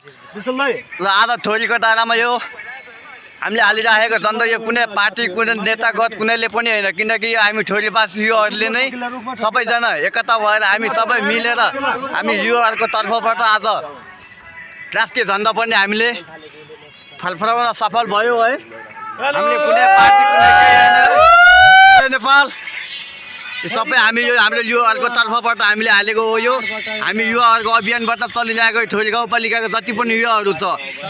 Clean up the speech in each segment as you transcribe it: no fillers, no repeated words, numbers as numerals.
ल आज थोरीको दारामा यो हामीले हालिराखेको छन् त यो कुनै पार्टी कुनै नेतागत कुनैले पनि होइन किनकि हामी ठोरीवासीहरूले नै सबैजना एकता भएर हामी सबै मिलेर हामी युवाहरूको तर्फबाट आज राष्ट्रिय झन्डा पनि हामीले फलफलाउन सफल भयो है। हामीले कुनै पार्टी कुनै नेपाल सबै हामी यो हाम्रो युवाहरूको तर्फबाट हामीले हालेको हो। यो हामी युवाहरूको अभियानबाट चलिरहेको ठोरी गाउँपालिकाको जति पनि युवाहरू छ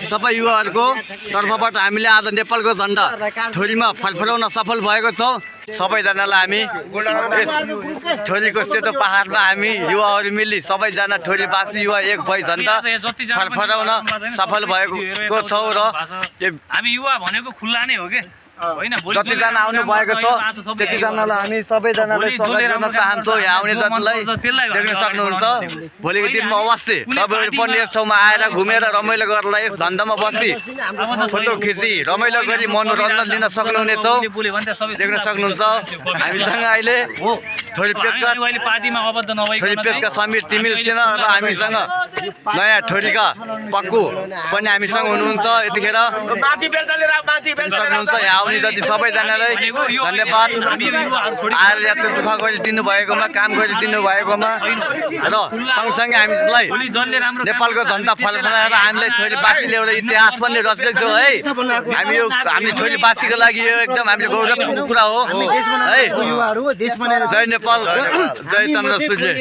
सबै युवाहरूको तर्फबाट हामीले आज नेपालको झन्डा ठोरीमा फलफलाउन सफल भएको छौँ। सबैजनालाई हामी यस ठोरीको सेतो पहाडमा हामी युवाहरू मिली सबैजना ठोरीवासी युवा एक भई झन्डा फलफलाउन सफल भएको छौँ। र हामी युवा भनेको खुल्ला नै हो के होइन, जतिजना आउनु भएको छ त्यतिजनालाई हामी सबैजनालाई स्वागत गर्न चाहन्छौँ। यहाँ आउने जतिलाई देख्न सक्नुहुन्छ। भोलिको दिनमा अवश्य सबैहरू पनि यस ठाउँमा आएर घुमेर रमाइलो गरेर यस झन्डामा बसी फोटो खिची रमाइलो गरी मनोरञ्जन लिन सक्नुहुनेछौँ। देख्न सक्नुहुन्छ हामीसँग अहिले थोरी पेजका समीर तिमिल सेना र हामीसँग नयाँ ठोरीका पक्कु पनि हामीसँग हुनुहुन्छ। यतिखेर सक्नुहुन्छ। यहाँ आउने जति सबैजनालाई धन्यवाद। आएर यत्रो दुःख गरिदिनु भएकोमा काम गरिदिनु भएकोमा र सँगसँगै हामीलाई नेपालको झन्डा फलफलाएर हामीलाई ठोरीवासीले एउटा इतिहास पनि रच्दैछौँ है। हामी ठोरीवासीको लागि यो एकदम हामीले गौरवको कुरा हो है। जय नेपाल, जय चन्द्र सूर्य।